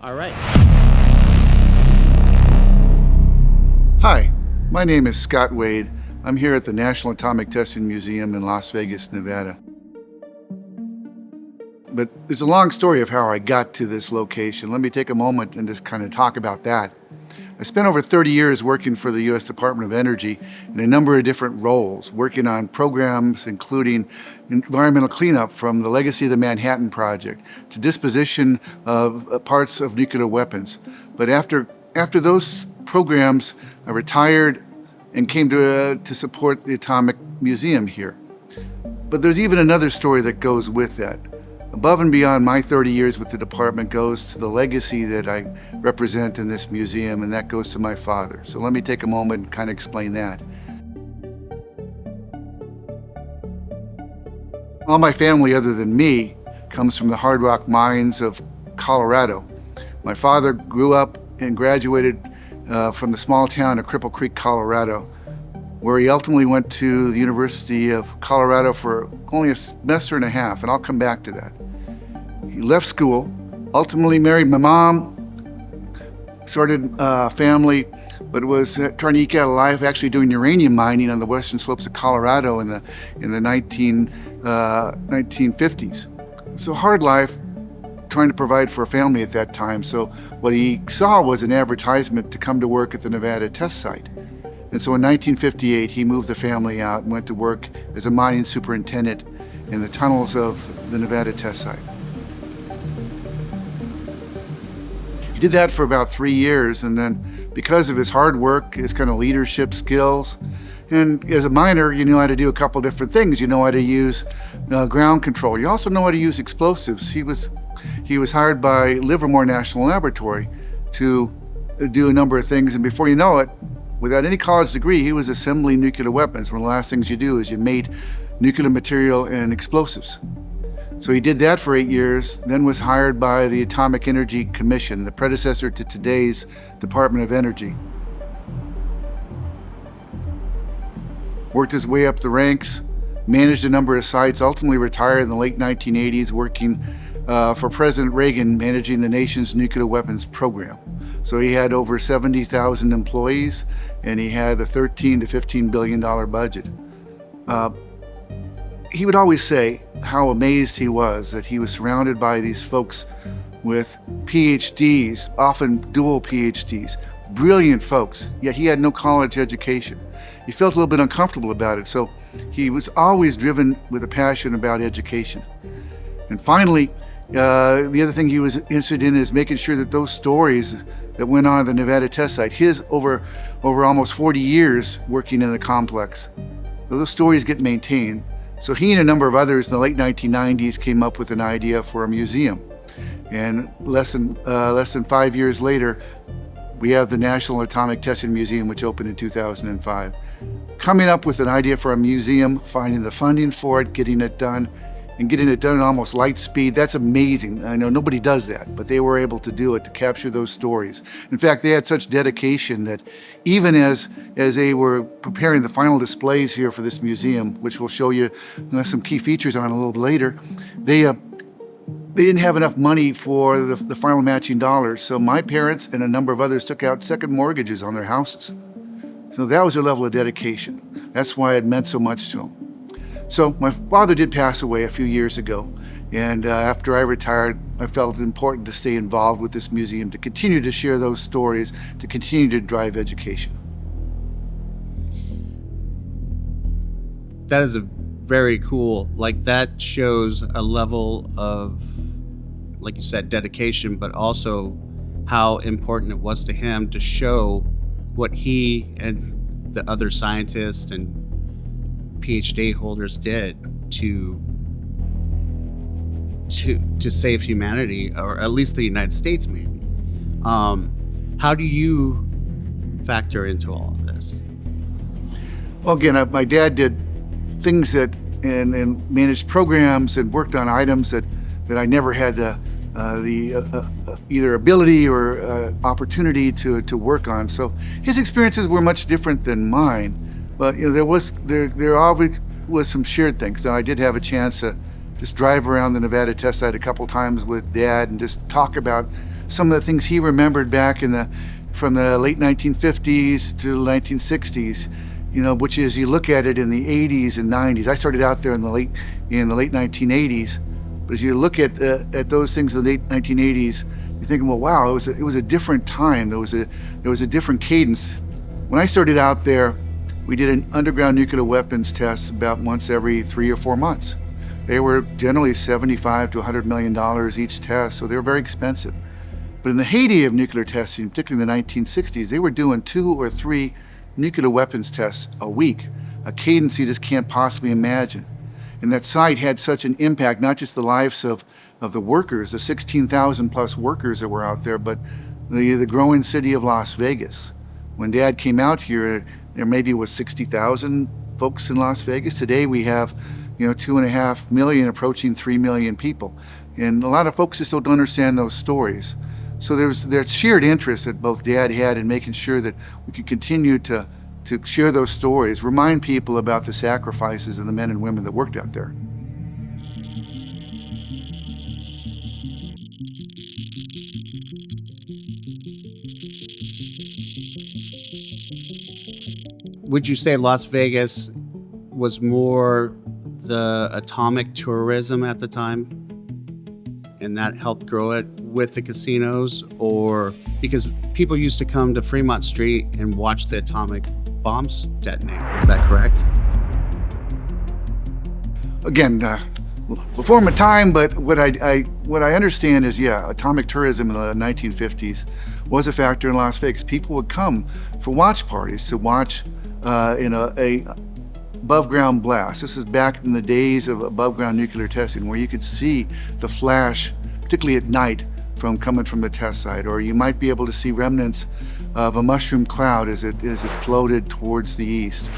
All right. Hi, my name is Scott Wade. I'm here at the National Atomic Testing Museum in Las Vegas, Nevada. But it's a long story of how I got to this location. Let me take a moment and just kind of talk about that. I spent over 30 years working for the U.S. Department of Energy in a number of different roles, working on programs including environmental cleanup from the legacy of the Manhattan Project to disposition of parts of nuclear weapons. But after those programs, I retired and came to support the Atomic Museum here. But there's even another story that goes with that. Above and beyond my 30 years with the department goes to the legacy that I represent in this museum, and that goes to my father. So let me take a moment and kind of explain that. All my family, other than me, comes from the hard rock mines of Colorado. My father grew up and graduated from the small town of Cripple Creek, Colorado, where he ultimately went to the University of Colorado for only a semester and a half, and I'll come back to that. He left school, ultimately married my mom, started a family, but was trying to eke out a life actually doing uranium mining on the western slopes of Colorado in the 1950s. So hard life, trying to provide for a family at that time. So what he saw was an advertisement to come to work at the Nevada test site. And so in 1958, he moved the family out and went to work as a mining superintendent in the tunnels of the Nevada test site. He did that for about 3 years, and then because of his hard work, his kind of leadership skills, and as a miner, you know how to do a couple different things. You know how to use ground control. You also know how to use explosives. He was hired by Livermore National Laboratory to do a number of things, and before you know it, without any college degree, he was assembling nuclear weapons. One of the last things you do is you made nuclear material and explosives. So he did that for 8 years, then was hired by the Atomic Energy Commission, the predecessor to today's Department of Energy. Worked his way up the ranks, managed a number of sites, ultimately retired in the late 1980s, working for President Reagan, managing the nation's nuclear weapons program. So he had over 70,000 employees, and he had a $13 to $15 billion budget. He would always say how amazed he was that he was surrounded by these folks with PhDs, often dual PhDs, brilliant folks, yet he had no college education. He felt a little bit uncomfortable about it, so he was always driven with a passion about education. And finally, the other thing he was interested in is making sure that those stories that went on at the Nevada test site, his over almost 40 years working in the complex, those stories get maintained. So he and a number of others in the late 1990s came up with an idea for a museum. And less than 5 years later, we have the National Atomic Testing Museum, which opened in 2005. Coming up with an idea for a museum, finding the funding for it, getting it done, and getting it done at almost light speed, that's amazing. I know nobody does that, but they were able to do it, to capture those stories. In fact, they had such dedication that even as they were preparing the final displays here for this museum, which we'll show you some key features on a little bit later, they didn't have enough money for the final matching dollars. So my parents and a number of others took out second mortgages on their houses. So that was their level of dedication. That's why it meant so much to them. So my father did pass away a few years ago, and after I retired, I felt it important to stay involved with this museum, to continue to share those stories, to continue to drive education. That is a very cool, that shows a level of, like you said, dedication, but also how important it was to him to show what he and the other scientists and PhD holders did to save humanity, or at least the United States, maybe. How do you factor into all of this? Well, again, my dad did things that and managed programs and worked on items that I never had the either ability or opportunity to work on. So his experiences were much different than mine. But there always was some shared things. Now, I did have a chance to just drive around the Nevada test site a couple times with Dad and just talk about some of the things he remembered back from the late 1950s to the 1960s, which is, you look at it in the 80s and 90s. I started out there in the late 1980s, but as you look at those things in the late 1980s, you're thinking, well, wow, it was a different time. There was a different cadence. When I started out there, we did an underground nuclear weapons test about once every 3 or 4 months. They were generally $75 to $100 million each test, so they were very expensive. But in the heyday of nuclear testing, particularly in the 1960s, they were doing 2 or 3 nuclear weapons tests a week, a cadence you just can't possibly imagine. And that site had such an impact, not just the lives of the workers, the 16,000 plus workers that were out there, but the growing city of Las Vegas. When Dad came out here, there maybe was 60,000 folks in Las Vegas. Today we have 2.5 million, approaching 3 million people. And a lot of folks just don't understand those stories. So there's shared interest that both Dad had in making sure that we could continue to share those stories, remind people about the sacrifices of the men and women that worked out there. Would you say Las Vegas was more the atomic tourism at the time, and that helped grow it with the casinos, or because people used to come to Fremont Street and watch the atomic bombs detonate? Is that correct? Again, before my time, but what I understand is, atomic tourism in the 1950s was a factor in Las Vegas. People would come for watch parties to watch in a above ground blast. This is back in the days of above ground nuclear testing, where you could see the flash, particularly at night, coming from the test site, or you might be able to see remnants of a mushroom cloud as it floated towards the east.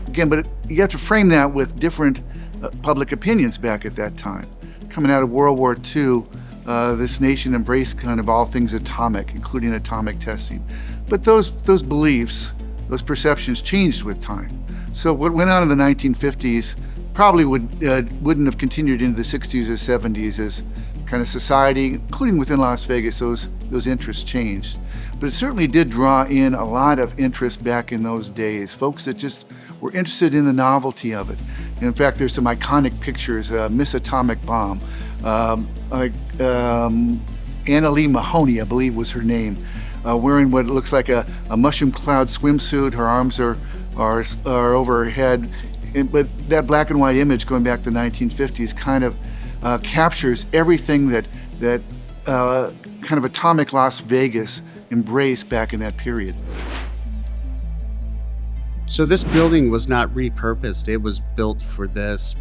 Again, but you have to frame that with different public opinions back at that time. Coming out of World War II, this nation embraced kind of all things atomic, including atomic testing. But those beliefs, those perceptions changed with time. So what went on in the 1950s probably wouldn't have continued into the 60s or 70s as kind of society, including within Las Vegas, those interests changed. But it certainly did draw in a lot of interest back in those days, folks that just were interested in the novelty of it. And in fact, there's some iconic pictures, Miss Atomic Bomb, Anna Lee Mahoney, I believe was her name, wearing what looks like a mushroom cloud swimsuit. Her arms are over her head. But that black and white image going back to the 1950s kind of captures everything that kind of atomic Las Vegas embraced back in that period. So this building was not repurposed. It was built for this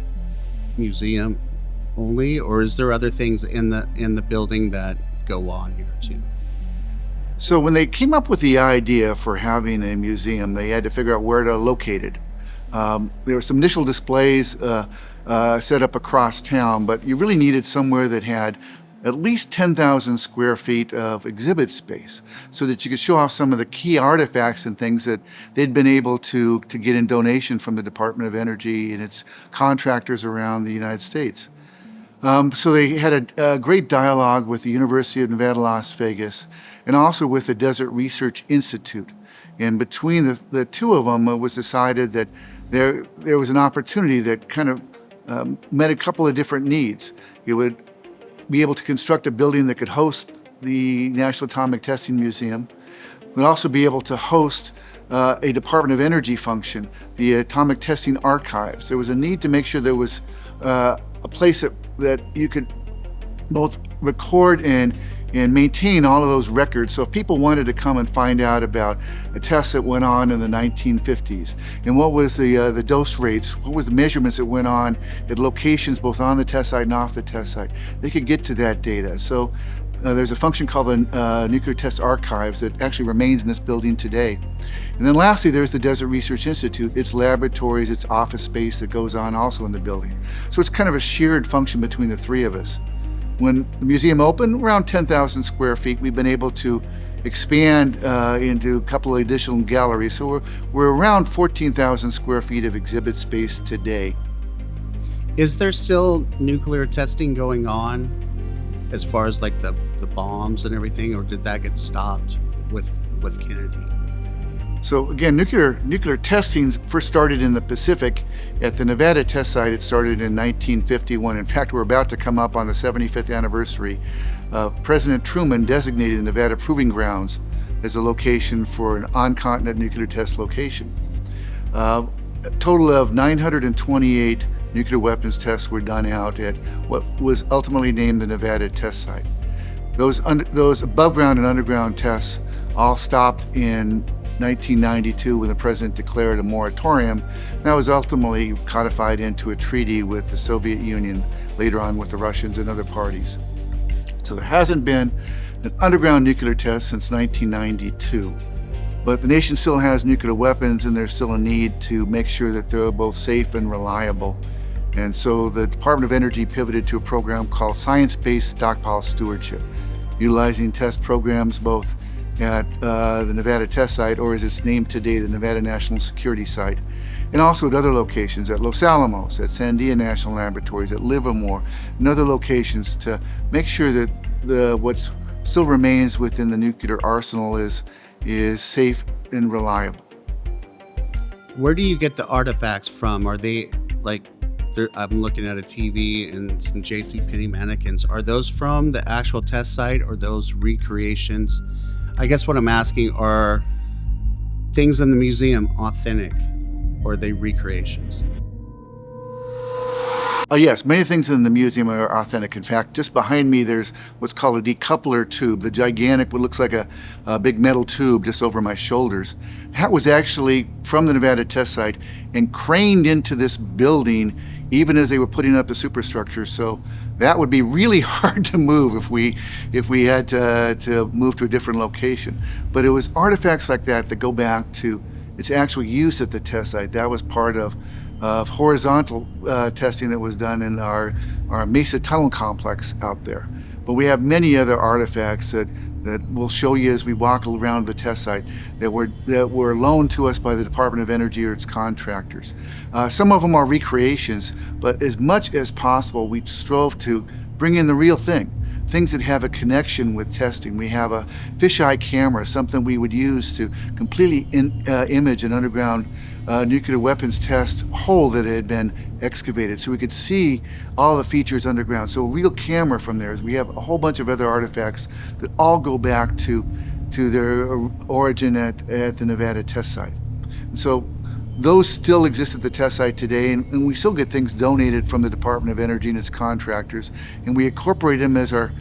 museum only, or is there other things in the building that go on here too? So when they came up with the idea for having a museum, they had to figure out where to locate it. There were some initial displays set up across town, but you really needed somewhere that had at least 10,000 square feet of exhibit space so that you could show off some of the key artifacts and things that they'd been able to get in donation from the Department of Energy and its contractors around the United States. So they had a great dialogue with the University of Nevada, Las Vegas, and also with the Desert Research Institute. And between the two of them, it was decided that there was an opportunity that kind of met a couple of different needs. You would be able to construct a building that could host the National Atomic Testing Museum, would also be able to host a Department of Energy function, the Atomic Testing Archives. There was a need to make sure there was a place that you could both record and maintain all of those records. So if people wanted to come and find out about a test that went on in the 1950s, and what was the dose rates, what was the measurements that went on at locations both on the test site and off the test site, they could get to that data. So there's a function called the Nuclear Test Archives that actually remains in this building today. And then lastly, there's the Desert Research Institute, its laboratories, its office space that goes on also in the building. So it's kind of a shared function between the three of us. When the museum opened, around 10,000 square feet, we've been able to expand into a couple of additional galleries. So we're around 14,000 square feet of exhibit space today. Is there still nuclear testing going on as far as like the bombs and everything, or did that get stopped with Kennedy? So again, nuclear testing first started in the Pacific. At the Nevada test site, it started in 1951. In fact, we're about to come up on the 75th anniversary. President Truman designated the Nevada Proving Grounds as a location for an on-continent nuclear test location. A total of 928 nuclear weapons tests were done out at what was ultimately named the Nevada test site. Those above ground and underground tests all stopped in 1992 when the president declared a moratorium. That was ultimately codified into a treaty with the Soviet Union, later on with the Russians and other parties. So there hasn't been an underground nuclear test since 1992. But the nation still has nuclear weapons, and there's still a need to make sure that they're both safe and reliable. And so the Department of Energy pivoted to a program called Science-Based Stockpile Stewardship, utilizing test programs both at the Nevada test site, or as it's named today, the Nevada National Security Site, and also at other locations, at Los Alamos, at Sandia National Laboratories, at Livermore, and other locations, to make sure that what still remains within the nuclear arsenal is safe and reliable. Where do you get the artifacts from? Are they like, I'm looking at a TV and some JCPenney mannequins. Are those from the actual test site, or those recreations? I guess what I'm asking, are things in the museum authentic, or are they recreations? Yes, many things in the museum are authentic. In fact, just behind me there's what's called a decoupler tube, the gigantic, what looks like a big metal tube just over my shoulders. That was actually from the Nevada test site and craned into this building even as they were putting up the superstructure. So that would be really hard to move if we had to move to a different location. But it was artifacts like that go back to its actual use at the test site. That was part of horizontal testing that was done in our Mesa Tunnel complex out there. But we have many other artifacts that we'll show you as we walk around the test site that were loaned to us by the Department of Energy or its contractors. Some of them are recreations, but as much as possible we strove to bring in the real thing. Things that have a connection with testing. We have a fisheye camera, something we would use to completely image an underground nuclear weapons test hole that had been excavated, so we could see all the features underground. So a real camera from there. We have a whole bunch of other artifacts that all go back to their origin at the Nevada test site. And so those still exist at the test site today, and we still get things donated from the Department of Energy and its contractors, and we incorporate them as our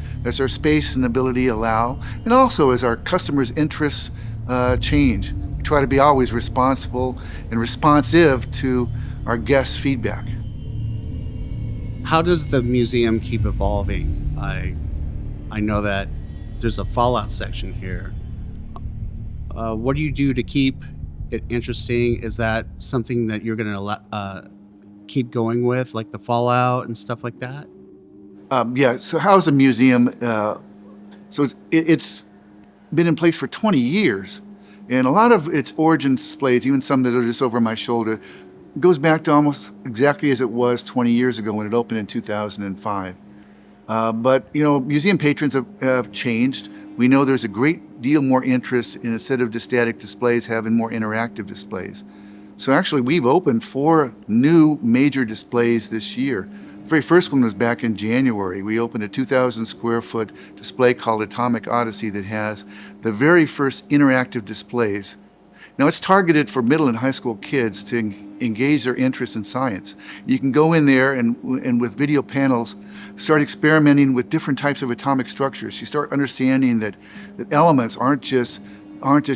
space and ability allow, and also as our customers' interests change. We try to be always responsible and responsive to our guests' feedback. How does the museum keep evolving? I know that there's a Fallout section here. What do you do to keep it interesting? Is that something that you're going to keep going with, like the Fallout and stuff like that? Yeah, so how's a museum? So it's been in place for 20 years, and a lot of its origin displays, even some that are just over my shoulder, goes back to almost exactly as it was 20 years ago when it opened in 2005. But, museum patrons have changed. We know there's a great deal more interest in, instead of just static displays, having more interactive displays. So actually, we've opened 4 new major displays this year. The very first one was back in January. We opened a 2,000 square foot display called Atomic Odyssey that has the very first interactive displays. Now, it's targeted for middle and high school kids to engage their interest in science. You can go in there and with video panels, start experimenting with different types of atomic structures. You start understanding that elements aren't just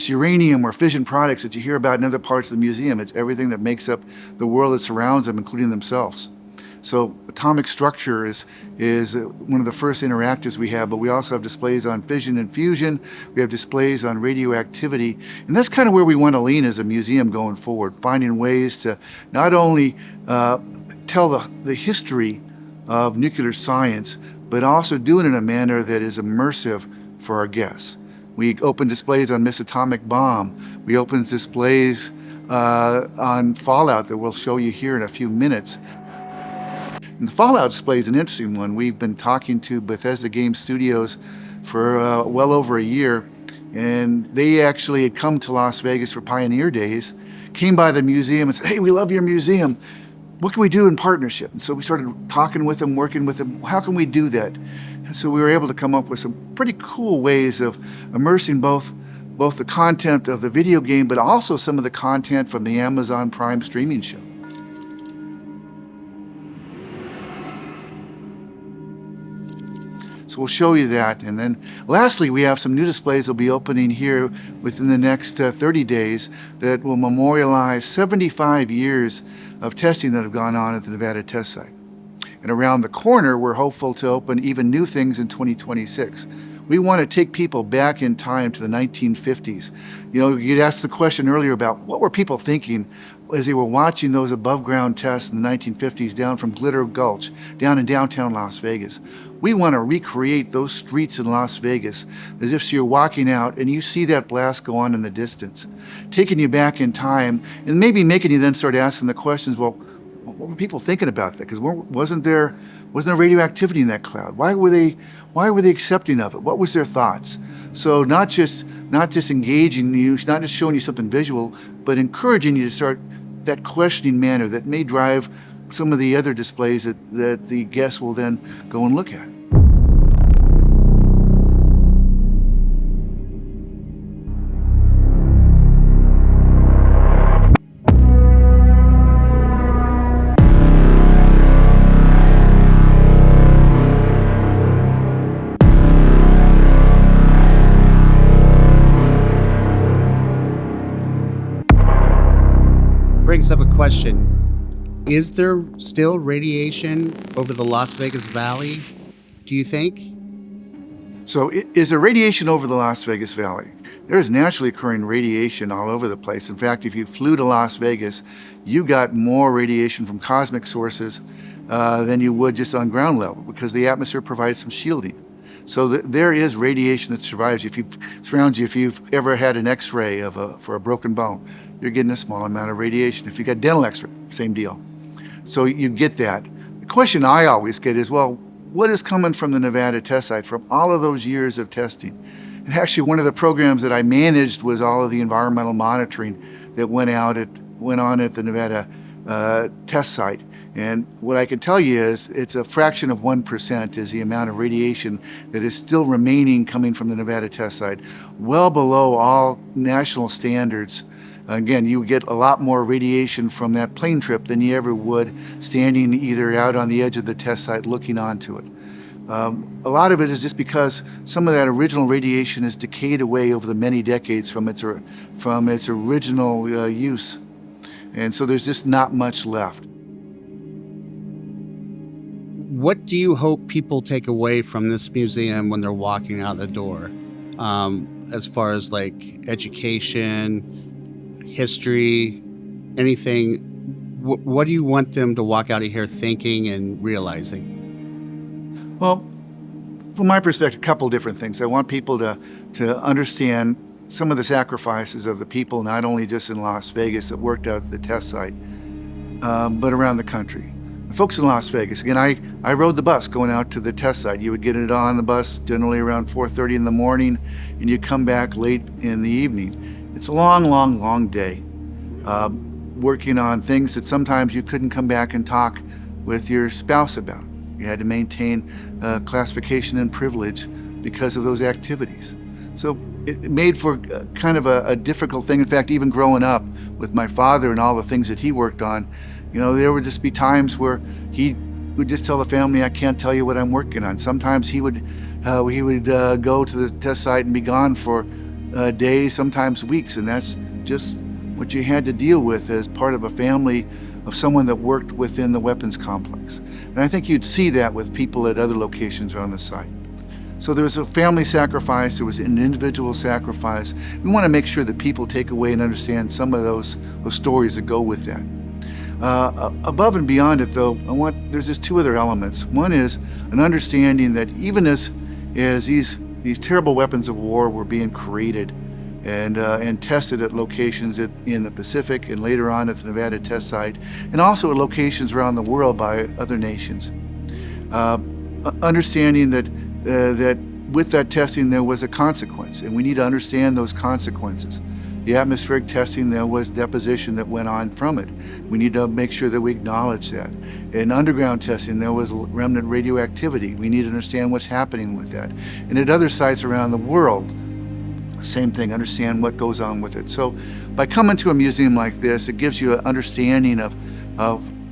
uranium or fission products that you hear about in other parts of the museum. It's everything that makes up the world that surrounds them, including themselves. So atomic structure is one of the first interactives we have, but we also have displays on fission and fusion. We have displays on radioactivity, and that's kind of where we want to lean as a museum going forward, finding ways to not only tell the history of nuclear science, but also do it in a manner that is immersive for our guests. We open displays on Miss Atomic Bomb. We open displays on Fallout that we'll show you here in a few minutes. And the Fallout display is an interesting one. We've been talking to Bethesda Game Studios for well over a year, and they actually had come to Las Vegas for Pioneer Days, came by the museum and said, "Hey, we love your museum. What can we do in partnership?" And so we started talking with them, working with them. How can we do that? And so we were able to come up with some pretty cool ways of immersing both the content of the video game, but also some of the content from the Amazon Prime streaming show. So we'll show you that. And then lastly, we have some new displays that will be opening here within the next 30 days that will memorialize 75 years of testing that have gone on at the Nevada test site. And around the corner, we're hopeful to open even new things in 2026. We want to take people back in time to the 1950s. You know, you'd asked the question earlier about what were people thinking as they were watching those above ground tests in the 1950s down from Glitter Gulch, down in downtown Las Vegas. We want to recreate those streets in Las Vegas as if you're walking out and you see that blast go on in the distance, taking you back in time and maybe making you then start asking the questions, well, what were people thinking about that? Because wasn't there radioactivity in that cloud? Why were they accepting of it? What was their thoughts? So not just engaging you, not just showing you something visual, but encouraging you to start that questioning manner that may drive some of the other displays that the guests will then go and look at. Brings up a question. Is there still radiation over the Las Vegas Valley, do you think? So is there radiation over the Las Vegas Valley? There is naturally occurring radiation all over the place. In fact, if you flew to Las Vegas, you got more radiation from cosmic sources than you would just on ground level because the atmosphere provides some shielding. So there is radiation that surrounds you. If you've ever had an X-ray for a broken bone, you're getting a small amount of radiation. If you got dental X-ray, same deal. So you get that. The question I always get is, well, what is coming from the Nevada test site from all of those years of testing? And actually, one of the programs that I managed was all of the environmental monitoring that went on at the Nevada test site. And what I can tell you is it's a fraction of 1% is the amount of radiation that is still remaining coming from the Nevada test site, well below all national standards. Again, you get a lot more radiation from that plane trip than you ever would standing either out on the edge of the test site looking onto it. A lot of it is just because some of that original radiation has decayed away over the many decades from its original use. And so there's just not much left. What do you hope people take away from this museum when they're walking out the door? As far as like education, history, anything, what do you want them to walk out of here thinking and realizing? Well, from my perspective, a couple different things. I want people to understand some of the sacrifices of the people, not only just in Las Vegas that worked out at the test site, but around the country. The folks in Las Vegas, again, I rode the bus going out to the test site. You would get it on the bus generally around 4:30 in the morning, and you come back late in the evening. It's a long, long, long day, working on things that sometimes you couldn't come back and talk with your spouse about. You had to maintain classification and privilege because of those activities. So it made for kind of a difficult thing. In fact, even growing up with my father and all the things that he worked on, you know, there would just be times where he would just tell the family, "I can't tell you what I'm working on." Sometimes he would go to the test site and be gone for days, sometimes weeks, and that's just what you had to deal with as part of a family of someone that worked within the weapons complex. And I think you'd see that with people at other locations around the site. So there was a family sacrifice, there was an individual sacrifice. We want to make sure that people take away and understand some of those stories that go with that. Above and beyond it, though, there's just two other elements. One is an understanding that even as these terrible weapons of war were being created, and tested at locations in the Pacific and later on at the Nevada test site, and also at locations around the world by other nations. Understanding that with that testing there was a consequence, and we need to understand those consequences. The atmospheric testing, there was deposition that went on from it. We need to make sure that we acknowledge that. In underground testing, there was remnant radioactivity. We need to understand what's happening with that. And at other sites around the world, same thing, understand what goes on with it. So by coming to a museum like this, it gives you an understanding of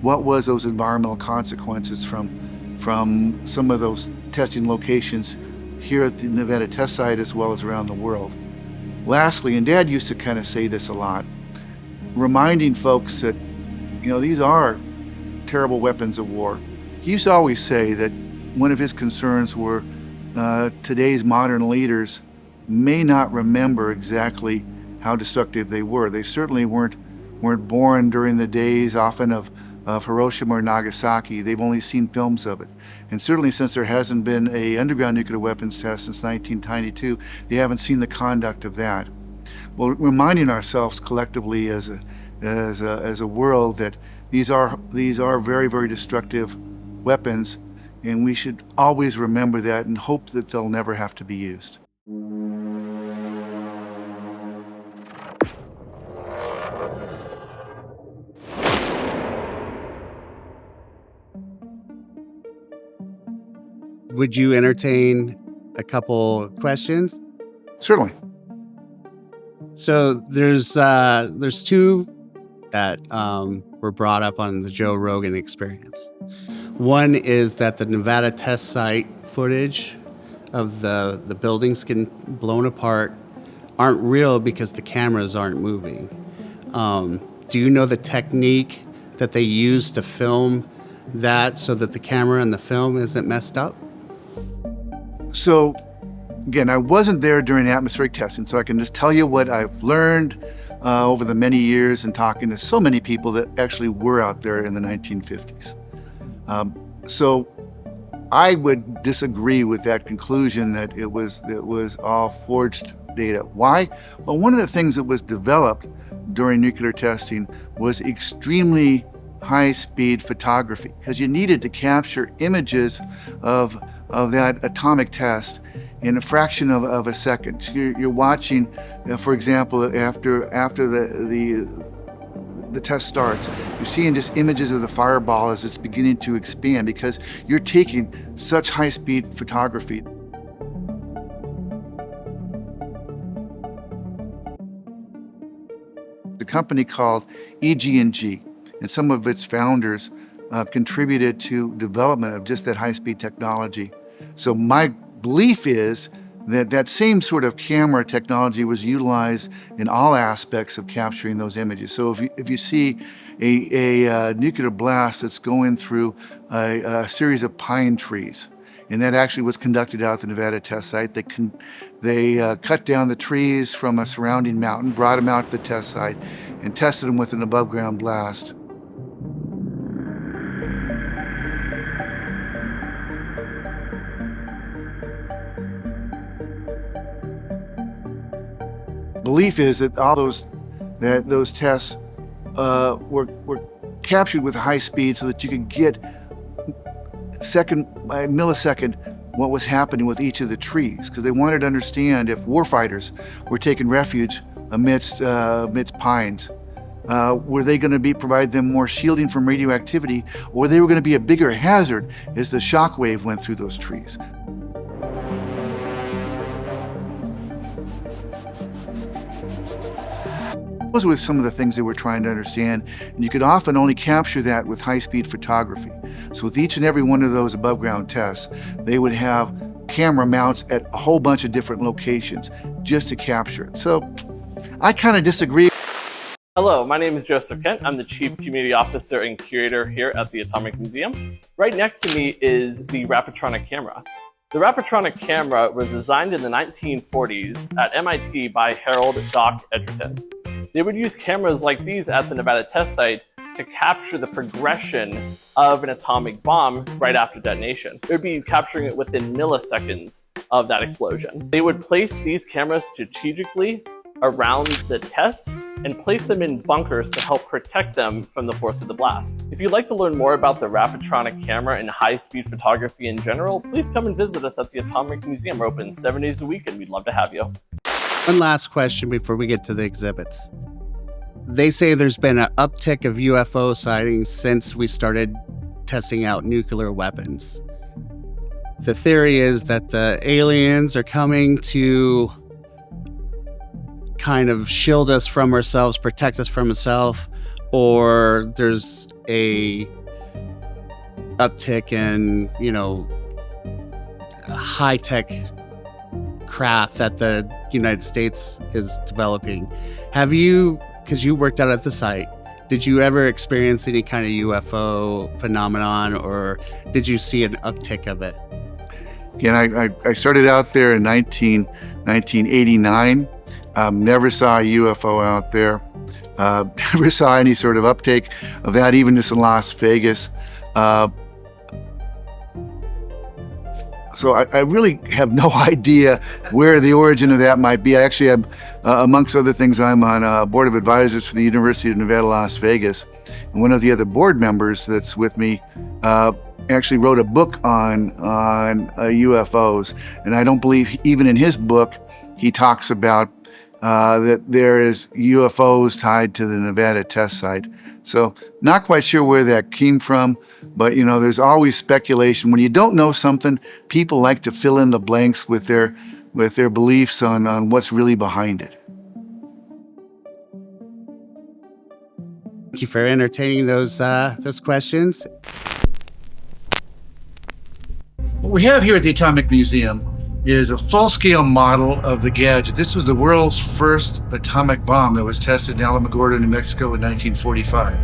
what was those environmental consequences from some of those testing locations here at the Nevada test site as well as around the world. Lastly, and Dad used to kind of say this a lot, reminding folks that, these are terrible weapons of war. He used to always say that one of his concerns were today's modern leaders may not remember exactly how destructive they were. They certainly weren't born during the days often of Hiroshima or Nagasaki. They've only seen films of it. And certainly since there hasn't been an underground nuclear weapons test since 1992, they haven't seen the conduct of that. Well, reminding ourselves collectively as a world that these are very, very destructive weapons, and we should always remember that and hope that they'll never have to be used. Would you entertain a couple questions? Certainly. So there's two that were brought up on the Joe Rogan Experience. One is that the Nevada test site footage of the buildings getting blown apart aren't real because the cameras aren't moving. Do you know the technique that they use to film that so that the camera and the film isn't messed up? So, again, I wasn't there during atmospheric testing, so I can just tell you what I've learned over the many years and talking to so many people that actually were out there in the 1950s. So I would disagree with that conclusion that it was all forged data. Why? Well, one of the things that was developed during nuclear testing was extremely high-speed photography, because you needed to capture images of that atomic test in a fraction of a second. You're watching, for example, after the test starts, you're seeing just images of the fireball as it's beginning to expand because you're taking such high-speed photography. The company called EG&G, and some of its founders contributed to development of just that high-speed technology. So my belief is that that same sort of camera technology was utilized in all aspects of capturing those images. So if you see a nuclear blast that's going through a series of pine trees, and that actually was conducted out at the Nevada test site, they cut down the trees from a surrounding mountain, brought them out to the test site, and tested them with an above-ground blast. Belief is that all those tests were captured with high speed so that you could get second by millisecond what was happening with each of the trees, because they wanted to understand if warfighters were taking refuge amidst pines. Were they going to provide them more shielding from radioactivity, or they were going to be a bigger hazard as the shock wave went through those trees? Those were some of the things they were trying to understand, and you could often only capture that with high-speed photography. So with each and every one of those above-ground tests, they would have camera mounts at a whole bunch of different locations just to capture it. So I kind of disagree. Hello, my name is Joseph Kent. I'm the Chief Community Officer and Curator here at the Atomic Museum. Right next to me is the Rapotronic camera. The Rapotronic camera was designed in the 1940s at MIT by Harold Doc Edgerton. They would use cameras like these at the Nevada test site to capture the progression of an atomic bomb right after detonation. It would be capturing it within milliseconds of that explosion. They would place these cameras strategically around the test and place them in bunkers to help protect them from the force of the blast. If you'd like to learn more about the Rapotronic camera and high-speed photography in general, please come and visit us at the Atomic Museum. We're open 7 days a week and we'd love to have you. One last question before we get to the exhibits. They say there's been an uptick of UFO sightings since we started testing out nuclear weapons. The theory is that the aliens are coming to kind of shield us from ourselves, protect us from ourselves, or there's a uptick in, high-tech craft that the United States is developing. Have you, because you worked out at the site, did you ever experience any kind of UFO phenomenon, or did you see an uptick of it? Again, I started out there in 1989. Never saw a UFO out there. Never saw any sort of uptake of that, even just in Las Vegas. So I really have no idea where the origin of that might be. I actually have, amongst other things, I'm on a board of advisors for the University of Nevada, Las Vegas. And one of the other board members that's with me actually wrote a book on UFOs. And I don't believe even in his book, he talks about that there is UFOs tied to the Nevada test site. So not quite sure where that came from, but there's always speculation. When you don't know something, people like to fill in the blanks with their beliefs on what's really behind it. Thank you for entertaining those questions. What we have here at the Atomic Museum is a full-scale model of the Gadget. This was the world's first atomic bomb that was tested in Alamogordo, New Mexico in 1945.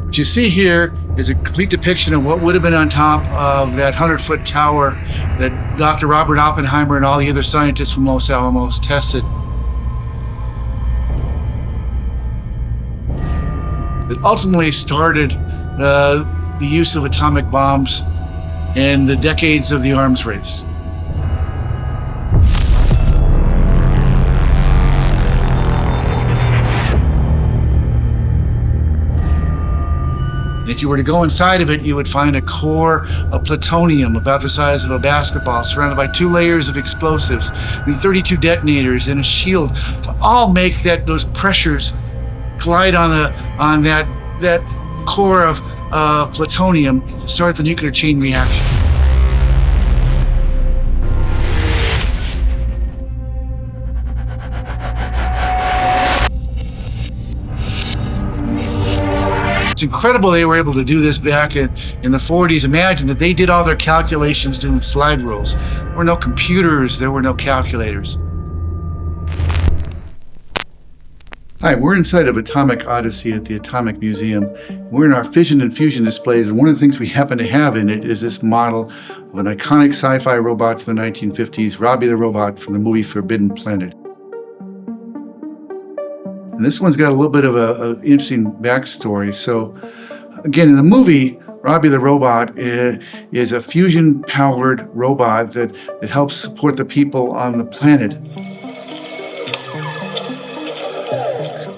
What you see here is a complete depiction of what would have been on top of that 100-foot tower that Dr. Robert Oppenheimer and all the other scientists from Los Alamos tested. That ultimately started the use of atomic bombs and the decades of the arms race. And if you were to go inside of it, you would find a core of plutonium about the size of a basketball, surrounded by 2 layers of explosives and 32 detonators and a shield to all make those pressures collide on that core of plutonium to start the nuclear chain reaction. It's incredible they were able to do this back in the 40s. Imagine that they did all their calculations doing slide rules. There were no computers, there were no calculators. Hi, we're inside of Atomic Odyssey at the Atomic Museum. We're in our fission and fusion displays, and one of the things we happen to have in it is this model of an iconic sci-fi robot from the 1950s, Robbie the Robot from the movie Forbidden Planet. And this one's got a little bit of an interesting backstory. So, again, in the movie, Robbie the Robot is a fusion-powered robot that helps support the people on the planet.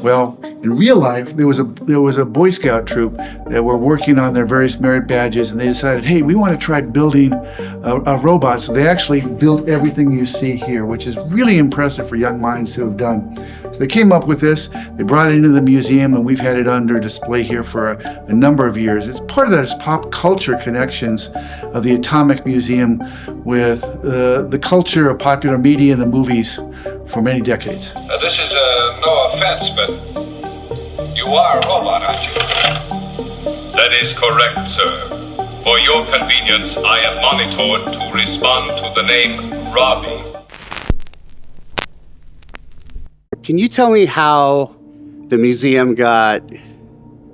Well, in real life, there was a Boy Scout troop that were working on their various merit badges, and they decided, hey, we want to try building a robot. So they actually built everything you see here, which is really impressive for young minds to have done. So they came up with this, they brought it into the museum, and we've had it under display here for a number of years. It's part of those pop culture connections of the Atomic Museum with the culture of popular media and the movies for many decades. This is no offense, but you are a robot, aren't you? That is correct, sir. For your convenience, I am monitored to respond to the name Robbie. Can you tell me how the museum got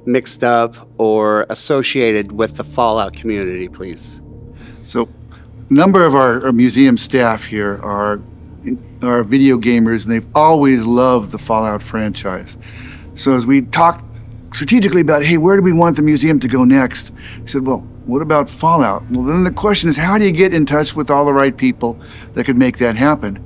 mixed up or associated with the Fallout community, please? So, a number of our museum staff here are video gamers, and they've always loved the Fallout franchise. So as we talked strategically about, hey, where do we want the museum to go next? He said, well, what about Fallout? Well, then the question is, how do you get in touch with all the right people that could make that happen?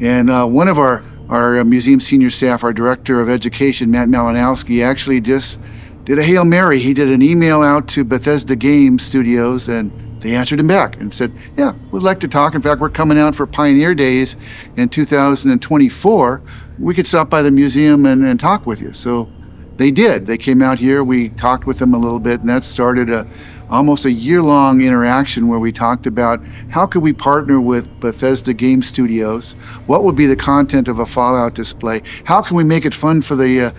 And one of our museum senior staff, our director of education, Matt Malinowski, actually just did a Hail Mary. He did an email out to Bethesda Game Studios, and they answered him back and said, yeah, we'd like to talk. In fact, we're coming out for Pioneer Days in 2024. We could stop by the museum and talk with you. So they did. They came out here. We talked with them a little bit, and that started almost a year-long interaction where we talked about how could we partner with Bethesda Game Studios, what would be the content of a Fallout display, how can we make it fun for the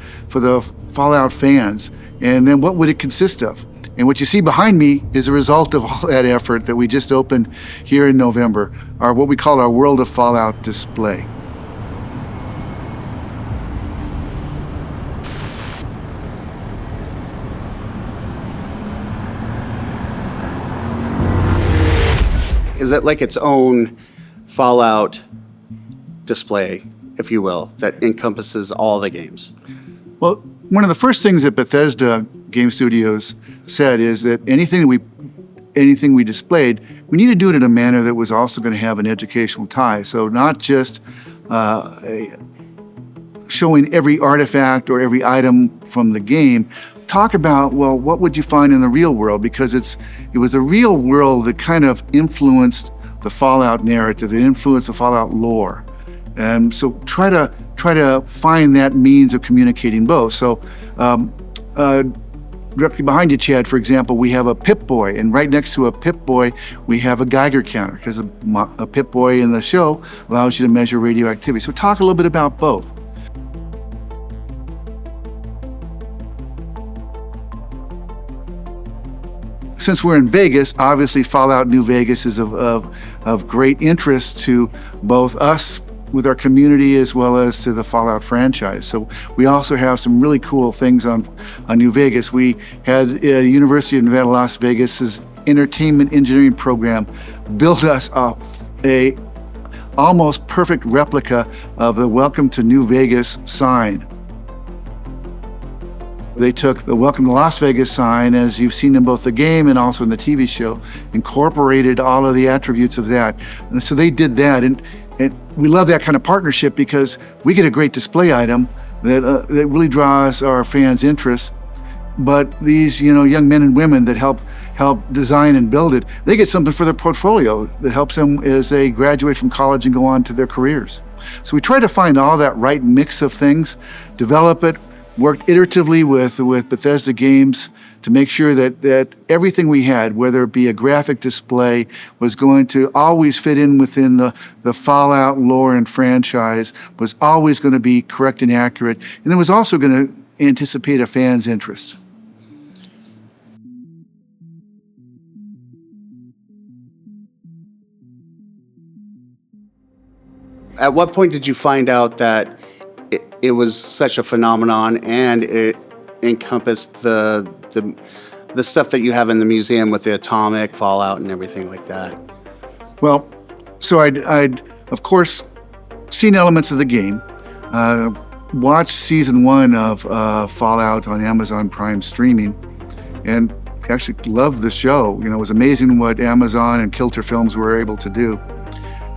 Fallout fans, and then what would it consist of? And what you see behind me is a result of all that effort that we just opened here in November, what we call our World of Fallout display. Is it like its own Fallout display, if you will, that encompasses all the games? Well, one of the first things that Bethesda Game Studios said is that anything we displayed, we need to do it in a manner that was also going to have an educational tie. So not just showing every artifact or every item from the game. Talk about, well, what would you find in the real world? Because it was the real world that kind of influenced the Fallout narrative, that influenced the Fallout lore. And so try to find that means of communicating both. So directly behind you, Chad, for example, we have a Pip-Boy, and right next to a Pip-Boy, we have a Geiger counter, because a Pip-Boy in the show allows you to measure radioactivity. So talk a little bit about both. Since we're in Vegas, obviously Fallout New Vegas is of great interest to both us with our community as well as to the Fallout franchise. So we also have some really cool things on New Vegas. We had the University of Nevada, Las Vegas's entertainment engineering program build us a almost perfect replica of the Welcome to New Vegas sign. They took the Welcome to Las Vegas sign, as you've seen in both the game and also in the TV show, incorporated all of the attributes of that. And so they did that, and we love that kind of partnership because we get a great display item that really draws our fans' interest. But these young men and women that help design and build it, they get something for their portfolio that helps them as they graduate from college and go on to their careers. So we try to find all that right mix of things, develop it, worked iteratively with Bethesda Games to make sure that everything we had, whether it be a graphic display, was going to always fit in within the Fallout lore and franchise, was always going to be correct and accurate, and it was also going to anticipate a fan's interest. At what point did you find out that it was such a phenomenon and it encompassed the stuff that you have in the museum with the atomic fallout and everything like that? Well, so I'd of course seen elements of the game, watched season 1 of Fallout on Amazon Prime streaming, and actually loved the show. It was amazing what Amazon and Kilter Films were able to do.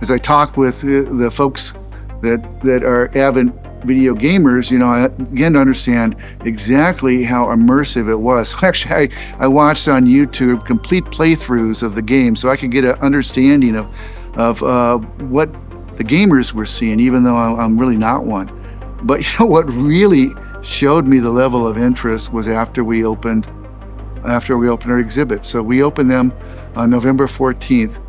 As I talked with the folks that are avid video gamers, I began to understand exactly how immersive it was. So actually, I watched on YouTube complete playthroughs of the game so I could get an understanding of what the gamers were seeing, even though I'm really not one. But what really showed me the level of interest was after we opened our exhibit. So we opened them on November 14th.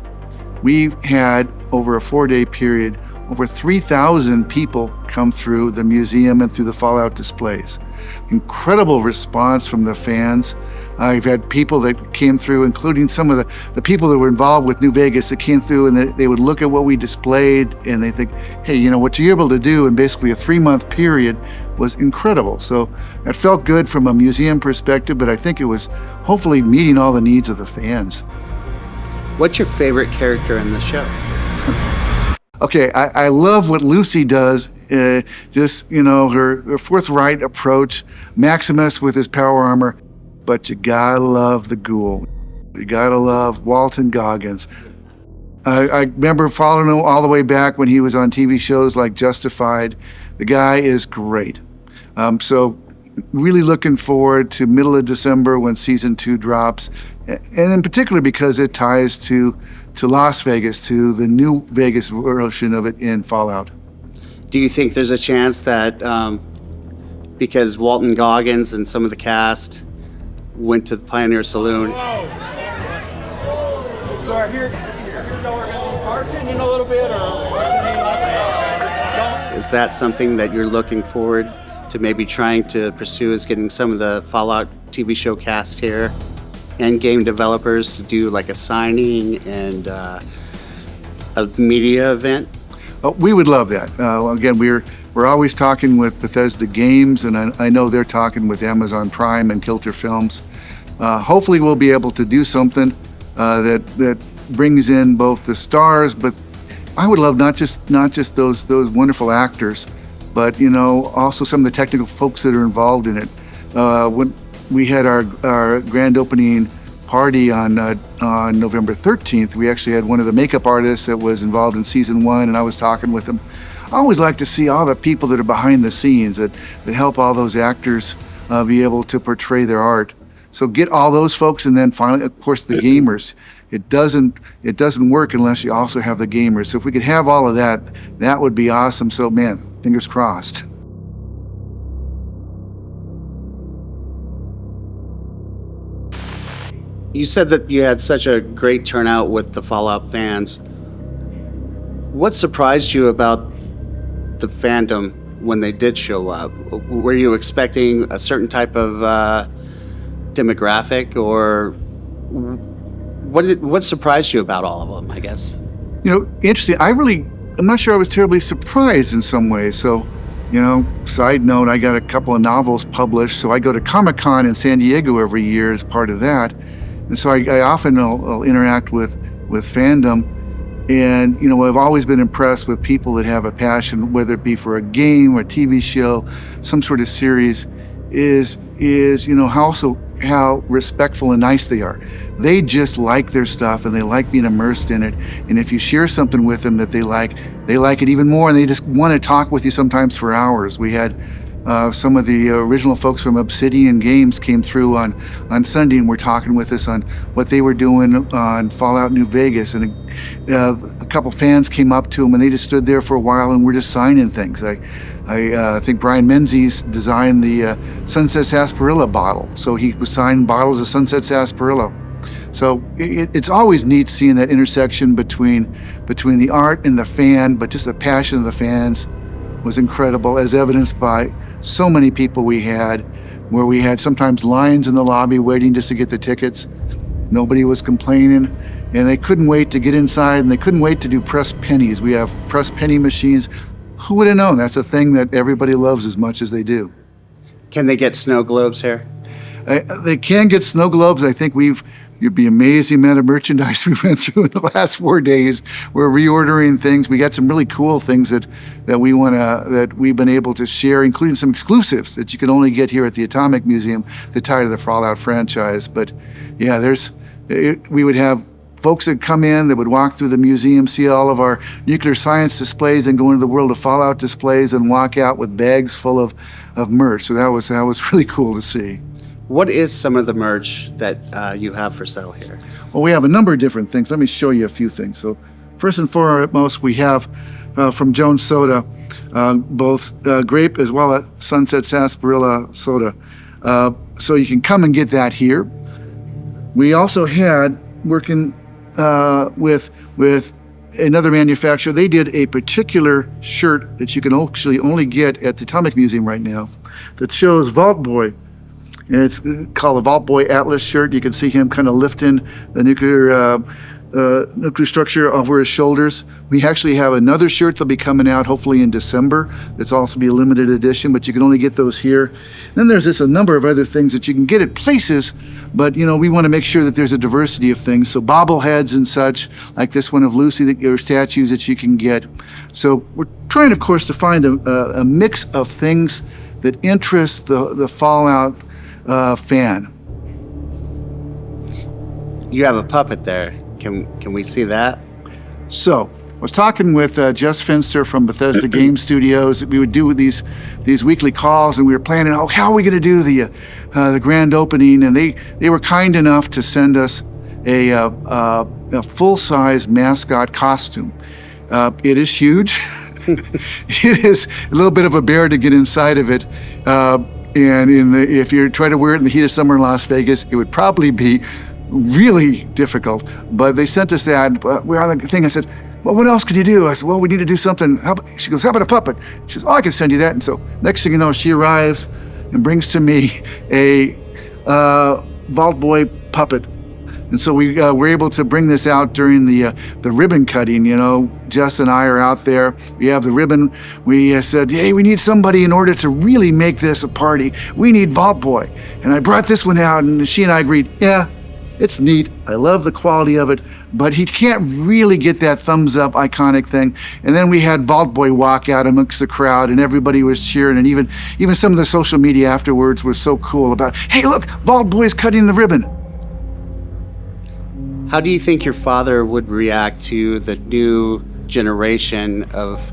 We had, over a 4-day period, over 3,000 people come through the museum and through the Fallout displays. Incredible response from the fans. I've had people that came through, including some of the people that were involved with New Vegas, that came through and they would look at what we displayed and they think, hey, what you're able to do in basically a 3-month period was incredible. So it felt good from a museum perspective, but I think it was hopefully meeting all the needs of the fans. What's your favorite character in the show? Okay, I love what Lucy does Just, her forthright approach, Maximus with his power armor, but you gotta love the ghoul. You gotta love Walton Goggins. I remember following him all the way back when he was on TV shows like Justified. The guy is great. So really looking forward to middle of December when season 2 drops, and in particular because it ties to Las Vegas, to the new Vegas version of it in Fallout. Do you think there's a chance that because Walton Goggins and some of the cast went to the Pioneer Saloon? So here we're bartending a little bit, or what's your name like? Is that something that you're looking forward to maybe trying to pursue, is getting some of the Fallout TV show cast here and game developers to do like a signing and a media event? We would love that. Again, we're always talking with Bethesda Games, and I know they're talking with Amazon Prime and Kilter Films. Hopefully we'll be able to do something that brings in both the stars, but I would love not just those wonderful actors, but also some of the technical folks that are involved in it. When we had our grand opening party on November 13th, we actually had one of the makeup artists that was involved in season 1, and I was talking with him. I always like to see all the people that are behind the scenes that help all those actors be able to portray their art. So get all those folks, and then finally, of course, the gamers. It doesn't work unless you also have the gamers. So if we could have all of that, that would be awesome. So man, fingers crossed. You said that you had such a great turnout with the Fallout fans. What surprised you about the fandom when they did show up? Were you expecting a certain type of demographic, or what surprised you about all of them, I guess? Interesting. I'm not sure I was terribly surprised in some ways. So, side note, I got a couple of novels published, so I go to Comic-Con in San Diego every year as part of that. And so I often will interact with fandom. And, I've always been impressed with people that have a passion, whether it be for a game or a TV show, some sort of series, is how respectful and nice they are. They just like their stuff, and they like being immersed in it. And if you share something with them that they like it even more, and they just want to talk with you sometimes for hours. We had some of the original folks from Obsidian Games came through on Sunday and were talking with us on what they were doing on Fallout New Vegas. And a couple fans came up to them, and they just stood there for a while, and we're just signing things. I think Brian Menzies designed the Sunset Sarsaparilla bottle. So he was signing bottles of Sunset Sarsaparilla. So it's always neat seeing that intersection between the art and the fan, but just the passion of the fans was incredible, as evidenced by so many people we had, where we had sometimes lines in the lobby waiting just to get the tickets. Nobody was complaining, and they couldn't wait to get inside, and they couldn't wait to do press pennies. We have press penny machines. Who would have known? That's a thing that everybody loves as much as they do. Can they get snow globes here? They can get snow globes. I think you'd be amazed the amount of merchandise we went through in the last 4 days. We're reordering things. We got some really cool things that we've been able to share, including some exclusives that you can only get here at the Atomic Museum that tie to the Fallout franchise. But yeah, we would have folks that come in that would walk through the museum, see all of our nuclear science displays, and go into the World of Fallout displays and walk out with bags full of merch. So that was really cool to see. What is some of the merch that you have for sale here? Well, we have a number of different things. Let me show you a few things. So first and foremost, we have from Jones Soda, both grape as well as Sunset Sarsaparilla soda. So you can come and get that here. We also had, working with another manufacturer, they did a particular shirt that you can actually only get at the Atomic Museum right now that shows Vault Boy. And it's called a Vault Boy Atlas shirt. You can see him kind of lifting the nuclear nuclear structure over his shoulders. We actually have another shirt that'll be coming out hopefully in December. That's also be a limited edition, but you can only get those here. Then there's a number of other things that you can get at places, but we want to make sure that there's a diversity of things. So bobbleheads and such, like this one of Lucy, or statues that you can get. So we're trying, of course, to find a mix of things that interest the Fallout fan. You have a puppet there. Can we see that? So I was talking with Jess Finster from Bethesda Game Studios. We would do these weekly calls, and we were planning, how are we going to do the grand opening? And they were kind enough to send us a full-size mascot costume. It is huge. It is a little bit of a bear to get inside of it. And if you try to wear it in the heat of summer in Las Vegas, it would probably be really difficult. But they sent us that. We're on the thing. I said, well, what else could you do? I said, well, we need to do something. She goes, how about a puppet? She says, I can send you that. And so next thing you know, she arrives and brings to me a Vault Boy puppet. And so we were able to bring this out during the ribbon cutting. Jess and I are out there. We have the ribbon. We said, hey, we need somebody in order to really make this a party. We need Vault Boy. And I brought this one out, and she and I agreed, yeah, it's neat. I love the quality of it, but he can't really get that thumbs up iconic thing. And then we had Vault Boy walk out amongst the crowd, and everybody was cheering, and even some of the social media afterwards was so cool about, hey, look, Vault Boy's cutting the ribbon. How do you think your father would react to the new generation of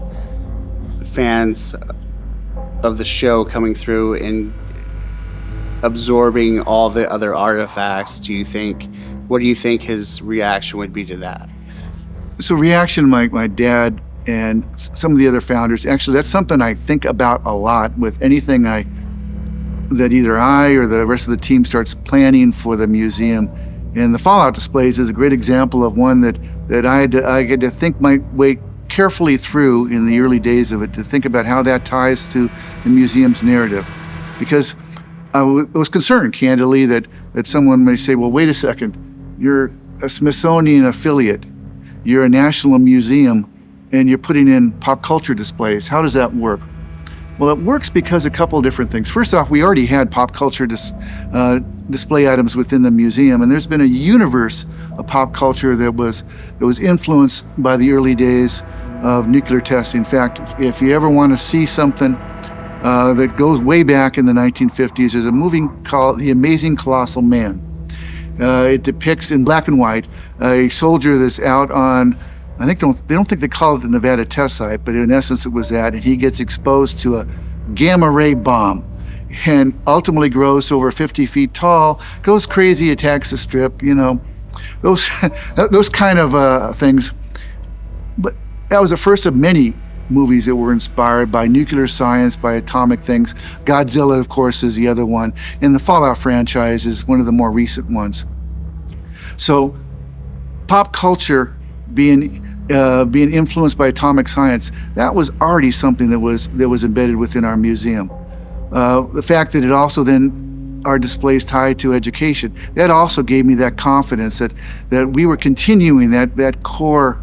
fans of the show coming through and absorbing all the other artifacts? What do you think his reaction would be to that? So reaction, my dad and some of the other founders, actually that's something I think about a lot with anything that either I or the rest of the team starts planning for the museum. And the Fallout displays is a great example of one that I had to think my way carefully through in the early days of it, to think about how that ties to the museum's narrative. Because I was concerned, candidly, that someone may say, well, wait a second, you're a Smithsonian affiliate, you're a national museum, and you're putting in pop culture displays. How does that work? Well, it works because a couple of different things. First off, we already had pop culture display items within the museum, and there's been a universe of pop culture that was influenced by the early days of nuclear testing. In fact, if you ever want to see something that goes way back in the 1950s, there's a movie called The Amazing Colossal Man. It depicts in black and white a soldier that's out on, they don't think they call it the Nevada test site, but in essence it was that, and he gets exposed to a gamma ray bomb and ultimately grows over 50 feet tall, goes crazy, attacks the strip, those kind of things. But that was the first of many movies that were inspired by nuclear science, by atomic things. Godzilla, of course, is the other one, and the Fallout franchise is one of the more recent ones. So pop culture being influenced by atomic science, that was already something that was embedded within our museum. The fact that it also then our displays tied to education, that also gave me that confidence that we were continuing that core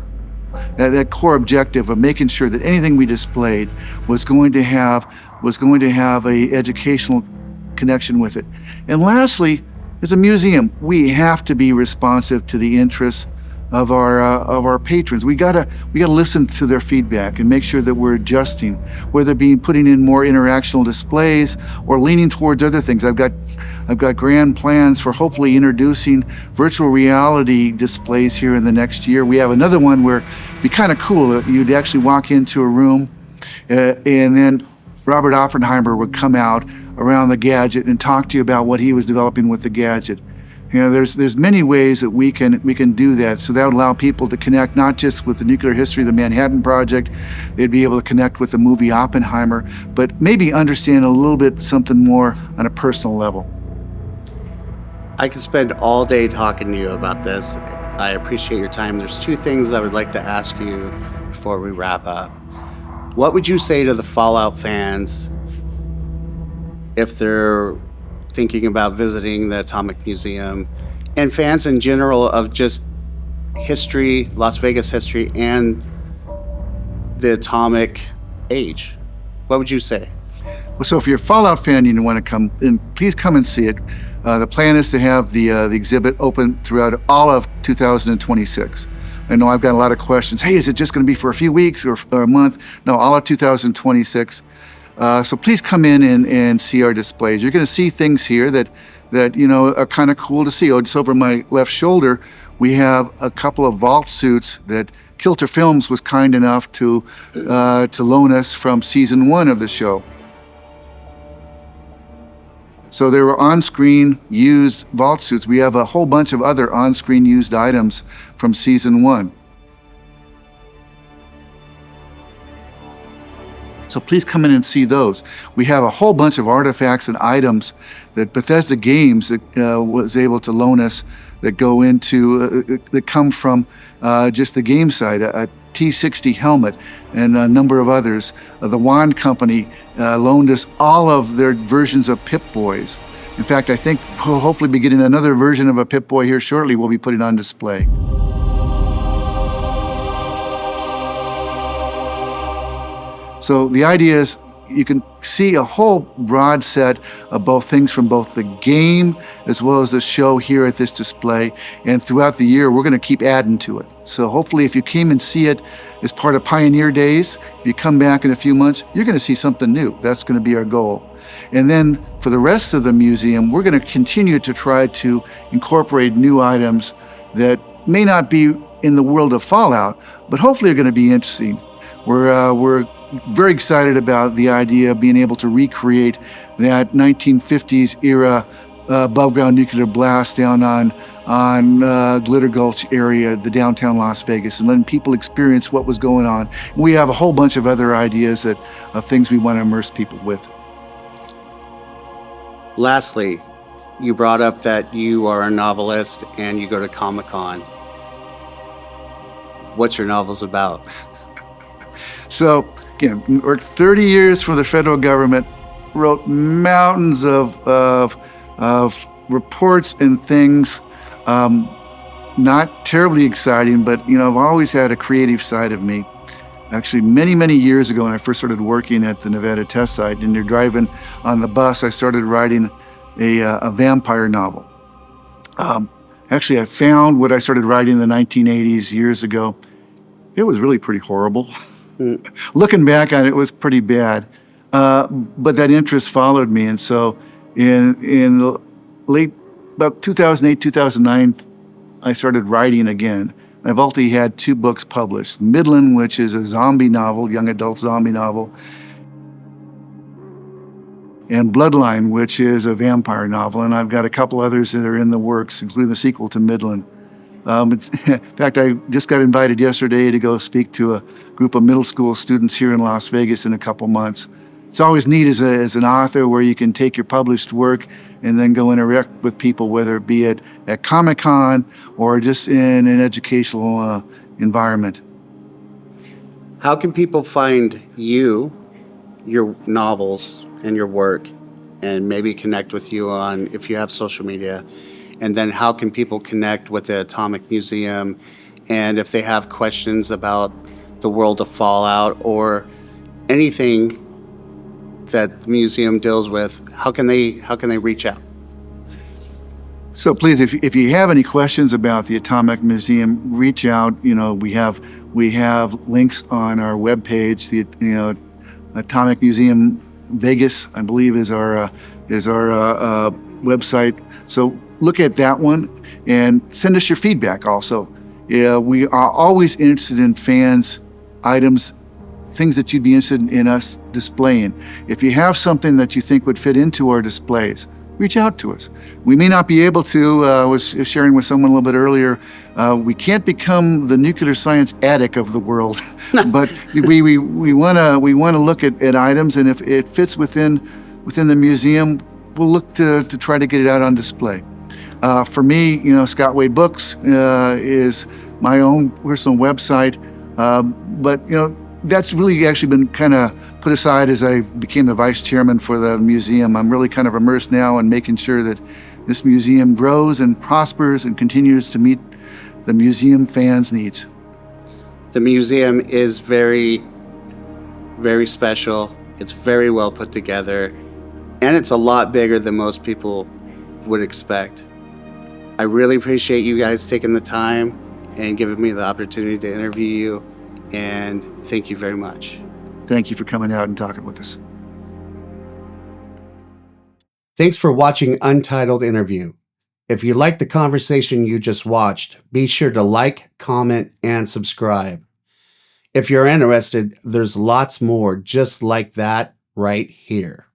objective of making sure that anything we displayed was going to have a educational connection with it. And lastly, as a museum, we have to be responsive to the interests of our patrons. We gotta listen to their feedback and make sure that we're adjusting, whether putting in more interactional displays or leaning towards other things. I've got grand plans for hopefully introducing virtual reality displays here in the next year. We have another one where it'd be kind of cool. You'd actually walk into a room and then Robert Oppenheimer would come out around the Gadget and talk to you about what he was developing with the Gadget. There's many ways that we can do that. So that would allow people to connect not just with the nuclear history of the Manhattan Project, they'd be able to connect with the movie Oppenheimer, but maybe understand a little bit something more on a personal level. I could spend all day talking to you about this. I appreciate your time. There's two things I would like to ask you before we wrap up. What would you say to the Fallout fans if they're thinking about visiting the Atomic Museum, and fans in general of just history, Las Vegas history, and the atomic age. What would you say? Well, so if you're a Fallout fan and you want to come in, please come and see it. The plan is to have the exhibit open throughout all of 2026. I know I've got a lot of questions. Hey, is it just going to be for a few weeks or a month? No, all of 2026. So please come in and see our displays. You're going to see things here that are kind of cool to see. Oh, just over my left shoulder, we have a couple of vault suits that Kilter Films was kind enough to loan us from season 1 of the show. So they were on-screen used vault suits. We have a whole bunch of other on-screen used items from season 1. So please come in and see those. We have a whole bunch of artifacts and items that Bethesda Games was able to loan us that go into, that come from just the game side, a T-60 helmet and a number of others. The Wand Company loaned us all of their versions of Pip-Boys. In fact, I think we'll hopefully be getting another version of a Pip-Boy here shortly. We'll be putting on display. So the idea is you can see a whole broad set of both things from both the game as well as the show here at this display. And throughout the year, we're going to keep adding to it. So hopefully if you came and see it as part of Pioneer Days, if you come back in a few months, you're going to see something new. That's going to be our goal. And then for the rest of the museum, we're going to continue to try to incorporate new items that may not be in the world of Fallout, but hopefully are going to be interesting. We're very excited about the idea of being able to recreate that 1950s era above ground nuclear blast down on Glitter Gulch area, the downtown Las Vegas, and letting people experience what was going on. We have a whole bunch of other ideas of things we want to immerse people with. Lastly, you brought up that you are a novelist and you go to Comic-Con. What's your novels about? So, again, worked 30 years for the federal government, wrote mountains of reports and things. Not terribly exciting, but I've always had a creative side of me. Actually, many, many years ago when I first started working at the Nevada test site, and you're driving on the bus, I started writing a vampire novel. Actually, I found what I started writing in the 1980s years ago. It was really pretty horrible. Looking back on it, it was pretty bad. But that interest followed me, and so in the late, about 2008, 2009, I started writing again. I've already had 2 books published. Midland, which is a zombie novel, young adult zombie novel, and Bloodline, which is a vampire novel. And I've got a couple others that are in the works, including the sequel to Midland. In fact, I just got invited yesterday to go speak to a group of middle school students here in Las Vegas in a couple months. It's always neat as an author where you can take your published work and then go interact with people, whether it be at Comic-Con or just in an educational environment. How can people find you, your novels, and your work, and maybe connect with you on, if you have social media? And then how can people connect with the Atomic Museum? And if they have questions about the world of Fallout or anything that the museum deals with, how can they reach out? So please, if you have any questions about the Atomic Museum, reach out. We have links on our webpage. The Atomic Museum Vegas, I believe, is our website. So look at that one and send us your feedback also. We are always interested in fans, items, things that you'd be interested in us displaying. If you have something that you think would fit into our displays, reach out to us. We may not be able to, I was sharing with someone a little bit earlier, we can't become the nuclear science attic of the world, but we want to look at items, and if it fits within the museum, we'll look to try to get it out on display. For me, Scott Wade Books is my own personal website, but that's really actually been kind of put aside as I became the vice chairman for the museum. I'm really kind of immersed now in making sure that this museum grows and prospers and continues to meet the museum fans needs. The museum is very, very special. It's very well put together, and it's a lot bigger than most people would expect. I really appreciate you guys taking the time and giving me the opportunity to interview you, and thank you very much. Thank you for coming out and talking with us. Thanks for watching Untitled Interview. If you liked the conversation you just watched, be sure to like, comment, and subscribe. If you're interested, there's lots more just like that right here.